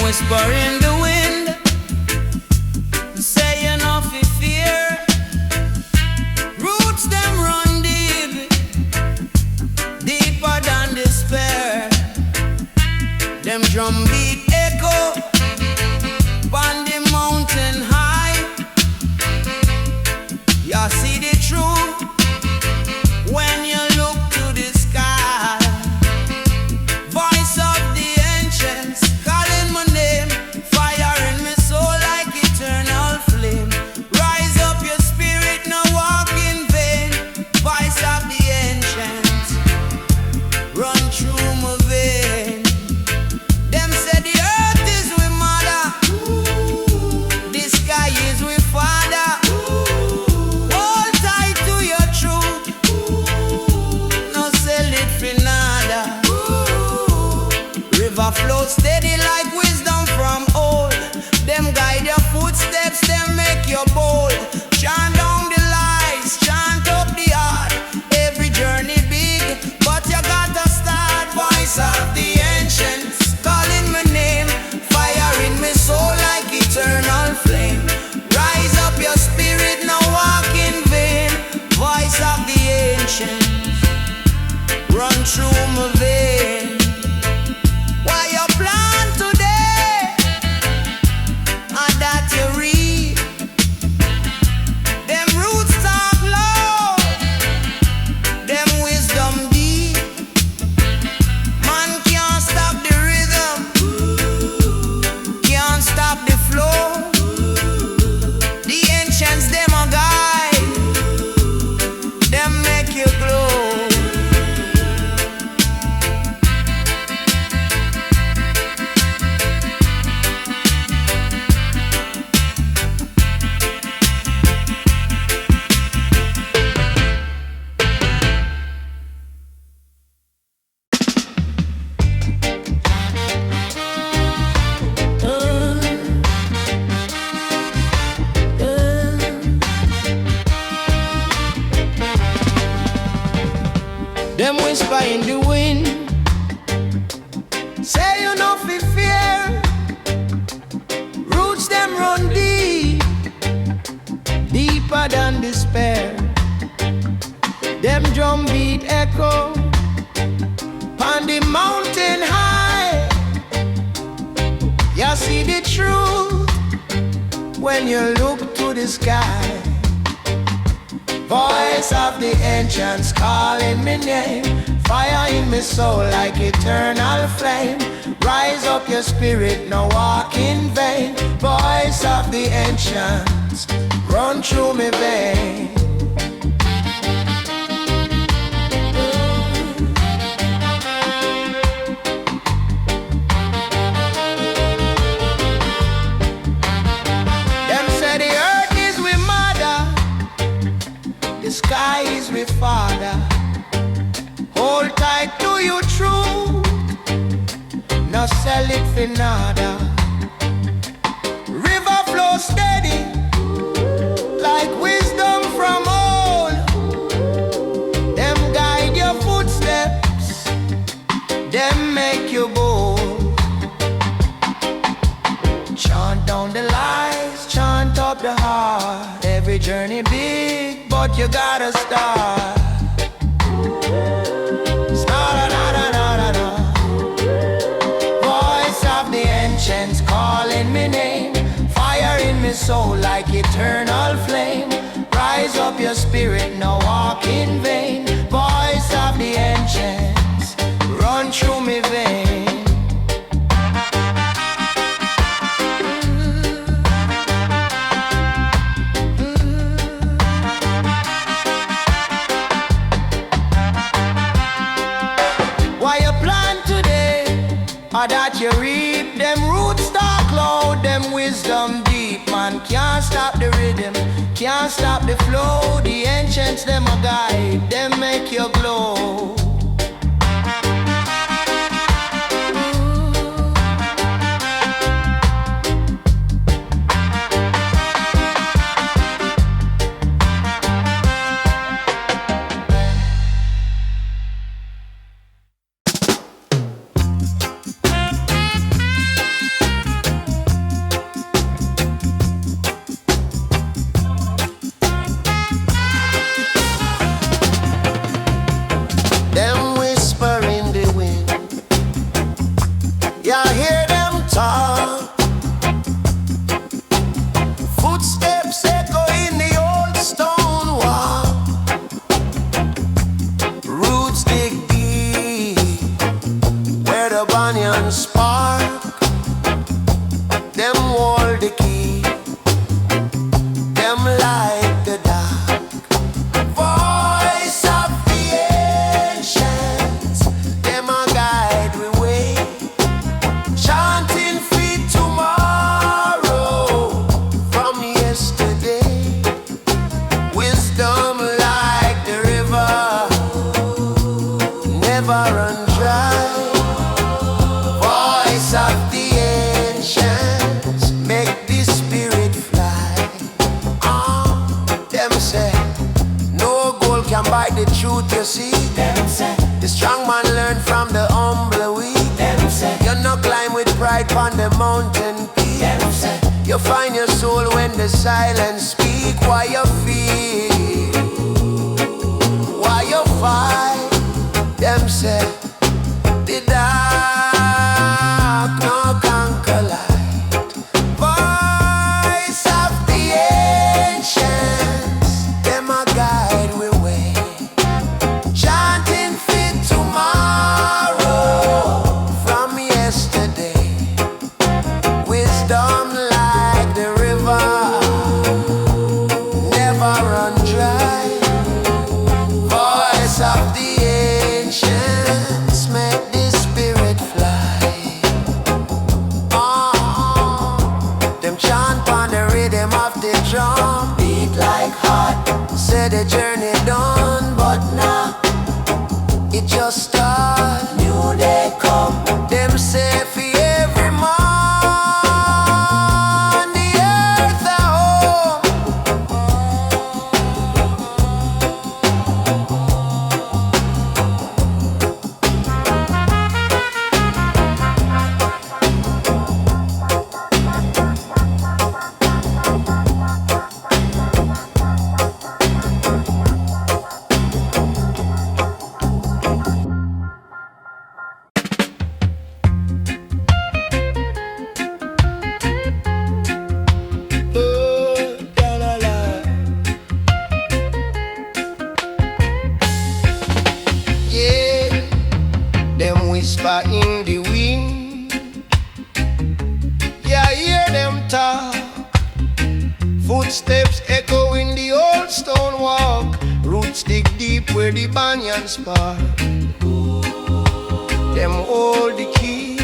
whisper in the wind, say you no fi fear. Roots them run deep, deeper than despair. Them drum beat echo on the mountain high. You see the truth when you look to the sky. Voice of the ancients calling my name, fire in my soul like eternal flame. Rise up your spirit, no walk in vain. Voice of the ancients run through my vein. Them say the earth is with mother, the sky is with father. Hold tight to your truth, no sell it for nada. River flow steady like wisdom from old. Them guide your footsteps, them make you bold. Chant down the lies, chant up the heart. Every journey big, but you gotta start. Voice of the ancients calling my name, fire in my soul like eternal flame. Rise up your spirit, no walk in vain. Voice of the ancients run through my vein. Why you plant today, and that you reap. Them roots talk loud, them wisdom deep. Man can't stop the rhythm, can't stop the flow. The ancients them a guide, them make you glow. Them whisper in the wind, say you no fi fear. Roots them run deep, deeper than despair. Them drum beat echo on the mountain high. You see the truth when you look to the sky. Voice of the ancients calling me name, fire in my soul like eternal flame. Rise up your spirit, no walk in vain. Voice of the ancients run through my vein. Them say the earth is with mother, the sky is with father. Hold tight to your truth, no sell it for nada. River flow steady like wisdom from old. Them guide your footsteps, them make you bold. Chant down the lies, chant up the heart. Every journey big, but you gotta start. Voice of the ancients calling me name, fire in me soul like eternal flame. Rise up your spirit, no walk in vain. Voice of the ancients run through me vein. Or that you reap, them roots talk loud, them wisdom deep. Man can't stop the rhythm, can't stop the flow. The ancients them a guide, them make you glow. You hear them talk, footsteps echo in the old stone wall. Roots dig deep where the banyan spark. Them hold the key, them light the dark. Voice of the ancients, them a guide we way. Chanting feet tomorrow from yesterday. Wisdom like the river, never run dry. Voice of the ancients, make the spirit fly. Them say, no gold can buy the truth, you see. Them say, the strong man learn from the humble weak. Them say, you no climb with pride on the mountain peak. Them say, you find your soul when the silence speak. Why you feel, why you fight. Them say, the dark no conquer light. Voice of the ancients, them a guide we way. Chanting fit tomorrow from yesterday. Wisdom like the river, never run dry. Voice of the ancients, make the spirit fly. Them chant on the rhythm of the drum, beat like heart. Say the journey done, but now it just start. New day come. Them say for every man the earth a home. Yeah, them whisper in the wind. Yeah, hear them talk. Footsteps echo in the old stone walk. Roots dig deep where the banyan spark. Them hold the key,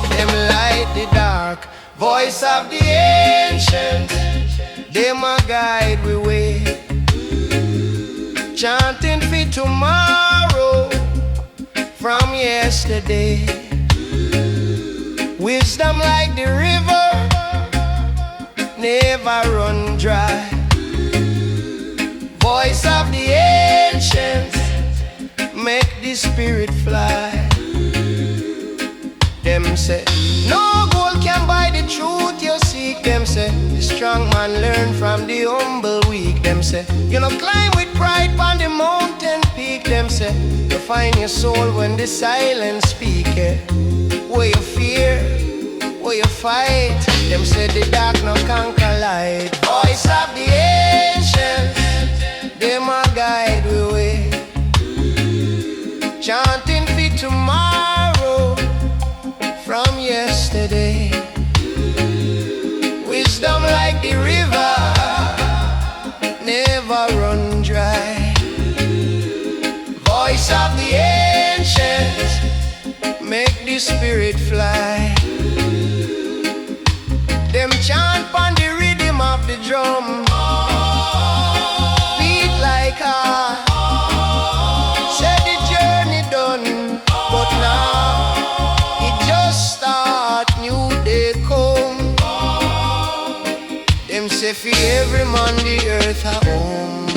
them light the dark. Voice of the ancients, them a guide we way. Chanting for tomorrow from yesterday. Wisdom like the river, never run dry. Voice of the ancients, make the spirit fly. Them say, no gold can buy the truth you seek. Them say, the strong man learn from the humble weak. Them say, you know climb with pride on the mountain peak. Them say, you find your soul when the silence speak. Where you fear, where you fight. Them say the dark no conquer light. Voice of the ancients, them a guide we way. Chanting for tomorrow from yesterday. Wisdom like the river, never run dry. Voice of the ancients, make the spirit fly. Them chant on the rhythm of the drum, beat like heart. Say the journey done, but now it just start. New day come. Them say for every man the earth a home.